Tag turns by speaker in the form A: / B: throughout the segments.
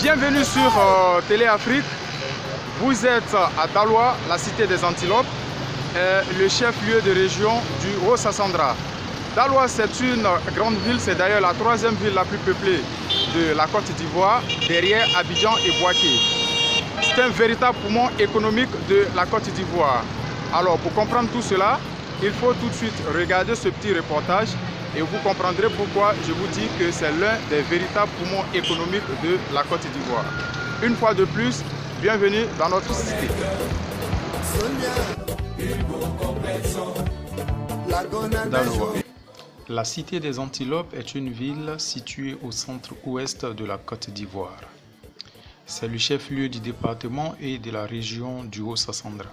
A: Bienvenue sur Télé Afrique. Vous êtes à Daloa, la cité des Antilopes, le chef-lieu de région du Haut-Sassandra. Daloa, c'est une grande ville, c'est d'ailleurs la troisième ville la plus peuplée de la Côte d'Ivoire, derrière Abidjan et Bouaké. C'est un véritable poumon économique de la Côte d'Ivoire. Alors, pour comprendre tout cela, il faut tout de suite regarder ce petit reportage et vous comprendrez pourquoi je vous dis que c'est l'un des véritables poumons économiques de la Côte d'Ivoire. Une fois de plus, bienvenue dans notre cité. Daloa. La cité des Antilopes est une ville située au centre-ouest de la Côte d'Ivoire. C'est le chef-lieu du département et de la région du Haut-Sassandra.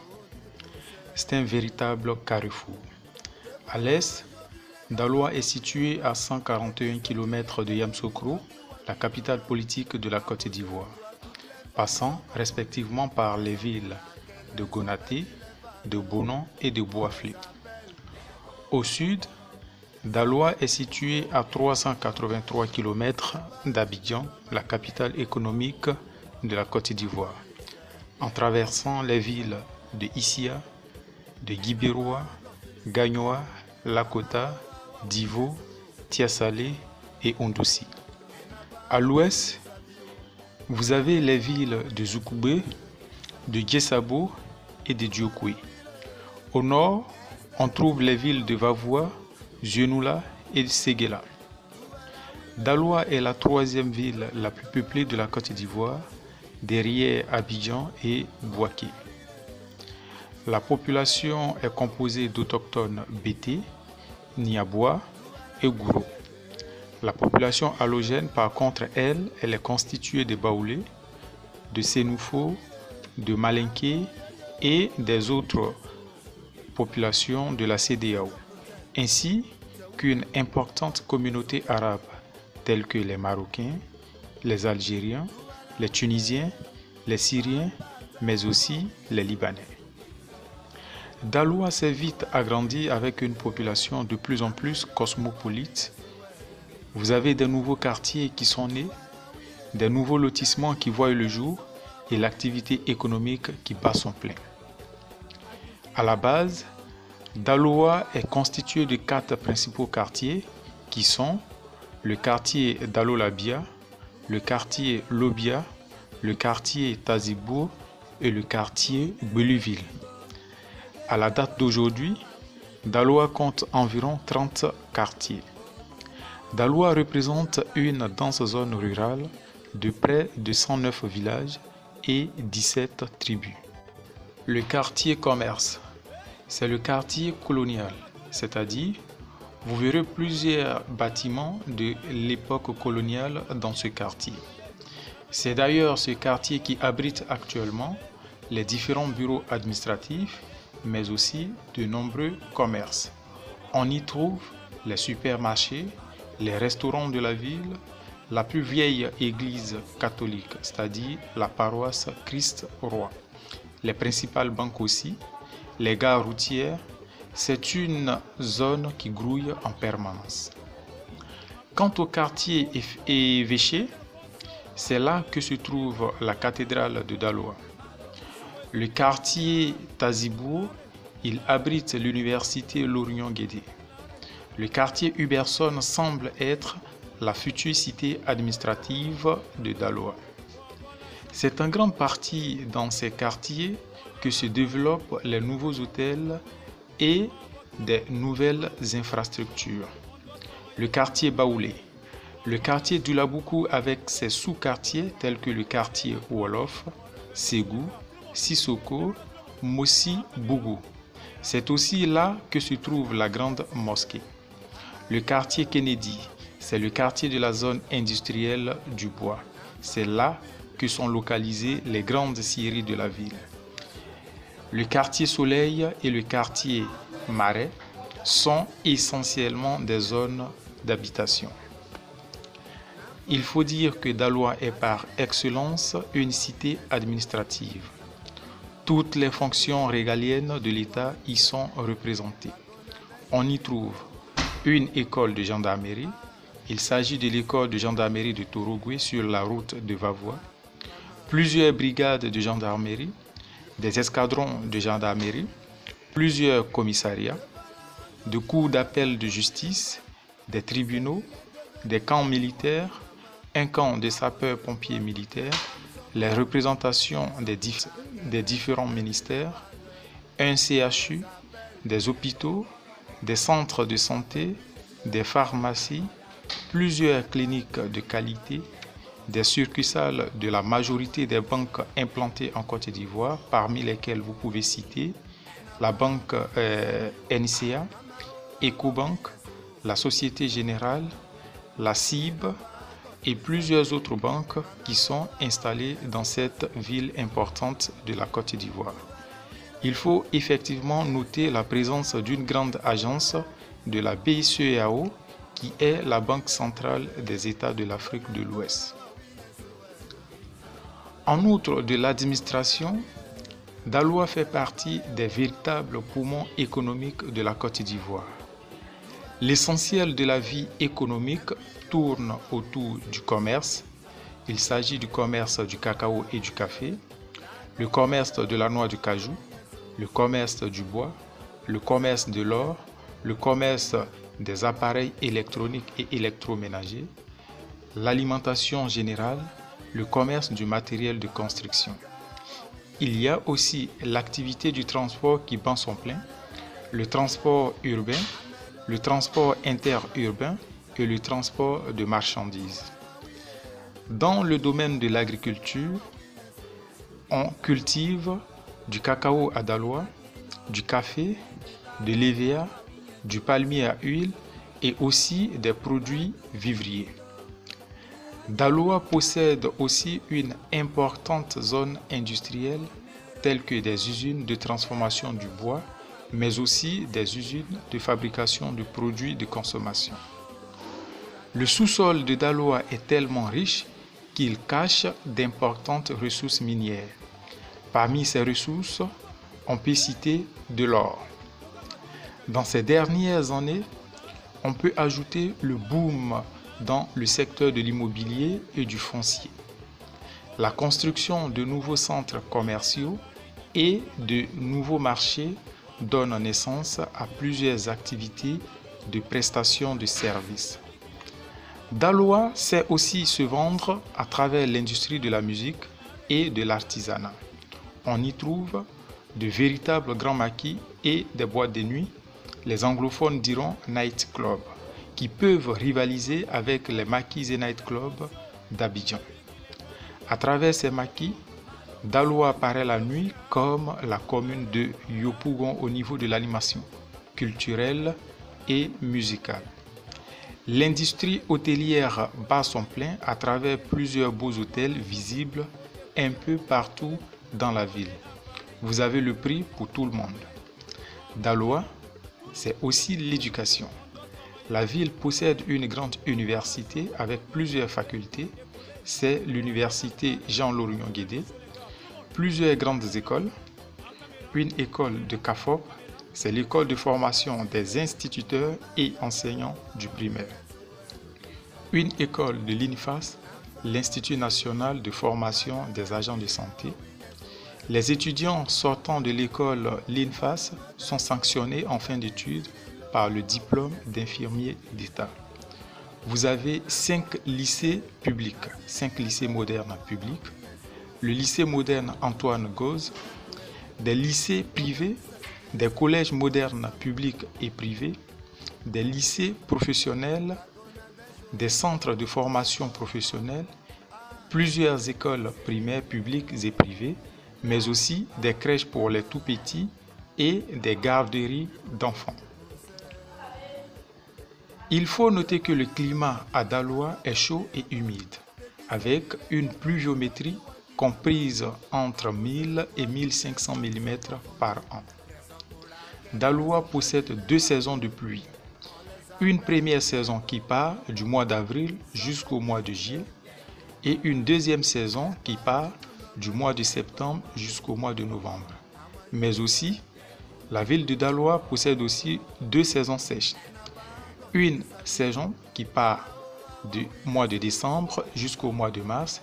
A: C'est un véritable carrefour. À l'est, Daloa est situé à 141 km de Yamoussoukro, la capitale politique de la Côte d'Ivoire, passant respectivement par les villes de Gonaté, de Bonan et de Bouaflé. Au sud, Daloa est situé à 383 km d'Abidjan, la capitale économique de la Côte d'Ivoire, en traversant les villes de Issia, de Guibéroa, Gagnoa, Lakota, Divo, Tiasalé et Ondossi. À l'ouest, vous avez les villes de Zoukoubé, de Guessabo et de Diokoué. Au nord, on trouve les villes de Vavoua, Zenoula et Séguéla. Daloa est la troisième ville la plus peuplée de la Côte d'Ivoire, derrière Abidjan et Bouaké. La population est composée d'autochtones Bété, Niabois et Gouro. La population allogène, par contre, elle est constituée de Baoulés, de Sénoufo, de Malinké et des autres populations de la CEDEAO, ainsi qu'une importante communauté arabe, telle que les Marocains, les Algériens, les Tunisiens, les Syriens, mais aussi les Libanais. Daloa s'est vite agrandi avec une population de plus en plus cosmopolite. Vous avez des nouveaux quartiers qui sont nés, des nouveaux lotissements qui voient le jour et l'activité économique qui bat son plein. À la base, Daloa est constitué de 4 principaux quartiers qui sont le quartier Dalo-Labia, le quartier Lobia, le quartier Tazibourg et le quartier Beluville. À la date d'aujourd'hui, Daloa compte environ 30 quartiers. Daloa représente une dense zone rurale de près de 109 villages et 17 tribus. Le quartier commerce, c'est le quartier colonial, c'est-à-dire vous verrez plusieurs bâtiments de l'époque coloniale dans ce quartier. C'est d'ailleurs ce quartier qui abrite actuellement les différents bureaux administratifs, mais aussi de nombreux commerces. On y trouve les supermarchés, les restaurants de la ville, la plus vieille église catholique, c'est-à-dire la paroisse Christ-Roi, les principales banques aussi, les gares routières. C'est une zone qui grouille en permanence. Quant au quartier évêché, c'est là que se trouve la cathédrale de Daloa. Le quartier Tazibourg, il abrite l'université Lorient-Guédé. Le quartier Huberson semble être la future cité administrative de Daloa. C'est en grande partie dans ces quartiers que se développent les nouveaux hôtels et des nouvelles infrastructures. Le quartier Baoulé, le quartier Dulaboukou avec ses sous-quartiers tels que le quartier Wolof, Ségou, Sissoko, Mossi, Bougou. C'est aussi là que se trouve la grande mosquée. Le quartier Kennedy, c'est le quartier de la zone industrielle du bois. C'est là que sont localisées les grandes scieries de la ville. Le quartier Soleil et le quartier Marais sont essentiellement des zones d'habitation. Il faut dire que Daloa est par excellence une cité administrative. Toutes les fonctions régaliennes de l'État y sont représentées. On y trouve une école de gendarmerie. Il s'agit de l'école de gendarmerie de Torogoué sur la route de Vavoua. plusieurs brigades de gendarmerie, des escadrons de gendarmerie, plusieurs commissariats, de cours d'appel de justice, des tribunaux, des camps militaires, un camp de sapeurs-pompiers militaires, les représentations des différents ministères, un CHU, des hôpitaux, des centres de santé, des pharmacies, plusieurs cliniques de qualité, des succursales de la majorité des banques implantées en Côte d'Ivoire, parmi lesquelles vous pouvez citer la banque NCA, Ecobank, la Société Générale, la CIB et plusieurs autres banques qui sont installées dans cette ville importante de la Côte d'Ivoire. Il faut effectivement noter la présence d'une grande agence de la BCEAO qui est la Banque centrale des États de l'Afrique de l'Ouest. En outre de l'administration, Daloa fait partie des véritables poumons économiques de la Côte d'Ivoire. L'essentiel de la vie économique tourne autour du commerce. Il s'agit du commerce du cacao et du café, le commerce de la noix de cajou, le commerce du bois, le commerce de l'or, le commerce des appareils électroniques et électroménagers, l'alimentation générale, le commerce du matériel de construction. Il y a aussi l'activité du transport qui bat son plein, le transport urbain, le transport interurbain et le transport de marchandises. Dans le domaine de l'agriculture, on cultive du cacao à Daloa, du café, de l'EVA, du palmier à huile et aussi des produits vivriers. Daloa possède aussi une importante zone industrielle telle que des usines de transformation du bois, mais aussi des usines de fabrication de produits de consommation. Le sous-sol de Daloa est tellement riche qu'il cache d'importantes ressources minières. Parmi ces ressources, on peut citer de l'or. Dans ces dernières années, on peut ajouter le boom dans le secteur de l'immobilier et du foncier. La construction de nouveaux centres commerciaux et de nouveaux marchés donne naissance à plusieurs activités de prestation de services. Daloa sait aussi se vendre à travers l'industrie de la musique et de l'artisanat. On y trouve de véritables grands maquis et des boîtes de nuit, les anglophones diront night club, qui peuvent rivaliser avec les maquis et night clubs d'Abidjan. À travers ces maquis, Daloa apparaît la nuit comme la commune de Yopougon au niveau de l'animation culturelle et musicale. L'industrie hôtelière bat son plein à travers plusieurs beaux hôtels visibles un peu partout dans la ville. Vous avez le prix pour tout le monde. Daloa, c'est aussi l'éducation. La ville possède une grande université avec plusieurs facultés. C'est l'université Jean-Laurion Guédé, plusieurs grandes écoles, une école de CAFOP, c'est l'école de formation des instituteurs et enseignants du primaire. Une école de l'INFAS, l'Institut national de formation des agents de santé. Les étudiants sortant de l'école l'INFAS sont sanctionnés en fin d'études par le diplôme d'infirmier d'État. Vous avez 5 lycées publics, 5 lycées modernes publics, le lycée moderne Antoine Gauze, des lycées privés, des collèges modernes publics et privés, des lycées professionnels, des centres de formation professionnelle, plusieurs écoles primaires publiques et privées, mais aussi des crèches pour les tout-petits et des garderies d'enfants. Il faut noter que le climat à Daloa est chaud et humide, avec une pluviométrie comprise entre 1000 et 1500 mm par an. Daloa possède 2 saisons de pluie. Une première saison qui part du mois d'avril jusqu'au mois de juillet et une deuxième saison qui part du mois de septembre jusqu'au mois de novembre. Mais aussi, la ville de Daloa possède aussi 2 saisons sèches. Une saison qui part du mois de décembre jusqu'au mois de mars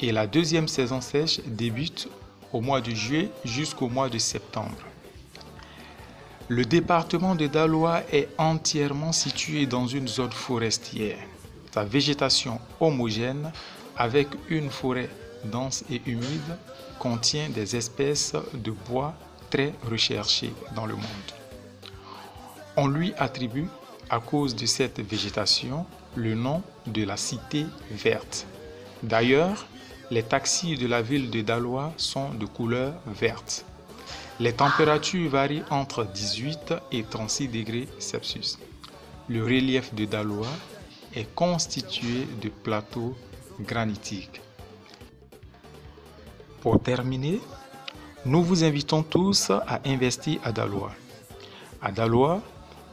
A: et la deuxième saison sèche débute au mois de juillet jusqu'au mois de septembre. Le département de Daloa est entièrement situé dans une zone forestière. Sa végétation homogène, avec une forêt dense et humide, contient des espèces de bois très recherchées dans le monde. On lui attribue, à cause de cette végétation, le nom de la cité verte. D'ailleurs, les taxis de la ville de Daloa sont de couleur verte. Les températures varient entre 18 et 36 degrés Celsius. Le relief de Daloa est constitué de plateaux granitiques. Pour terminer, nous vous invitons tous à investir à Daloa. À Daloa,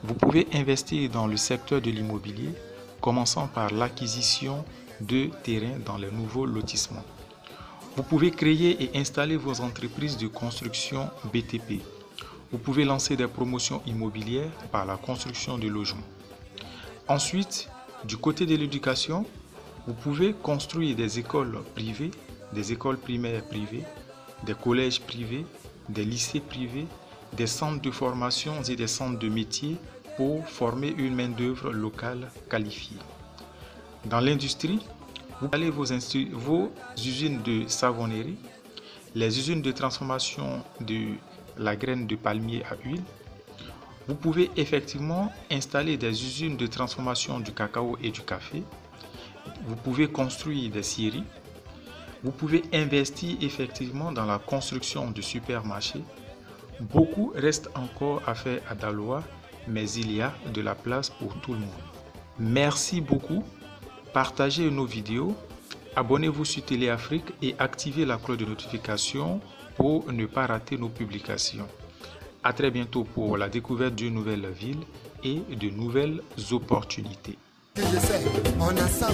A: vous pouvez investir dans le secteur de l'immobilier, commençant par l'acquisition de terrains dans les nouveaux lotissements. Vous pouvez créer et installer vos entreprises de construction BTP. Vous pouvez lancer des promotions immobilières par la construction de logements. Ensuite, du côté de l'éducation, vous pouvez construire des écoles privées, des écoles primaires privées, des collèges privés, des lycées privés, des centres de formation et des centres de métiers pour former une main-d'œuvre locale qualifiée. Dans l'industrie, vous allez vos usines de savonnerie, les usines de transformation de la graine de palmier à huile. Vous pouvez effectivement installer des usines de transformation du cacao et du café. Vous pouvez construire des scieries. Vous pouvez investir effectivement dans la construction de supermarchés. Beaucoup reste encore à faire à Daloa, mais il y a de la place pour tout le monde. Merci beaucoup. Partagez nos vidéos, abonnez-vous sur Téléafrique et activez la cloche de notification pour ne pas rater nos publications. À très bientôt pour la découverte d'une nouvelle ville et de nouvelles opportunités.
B: Je sais, on a ça.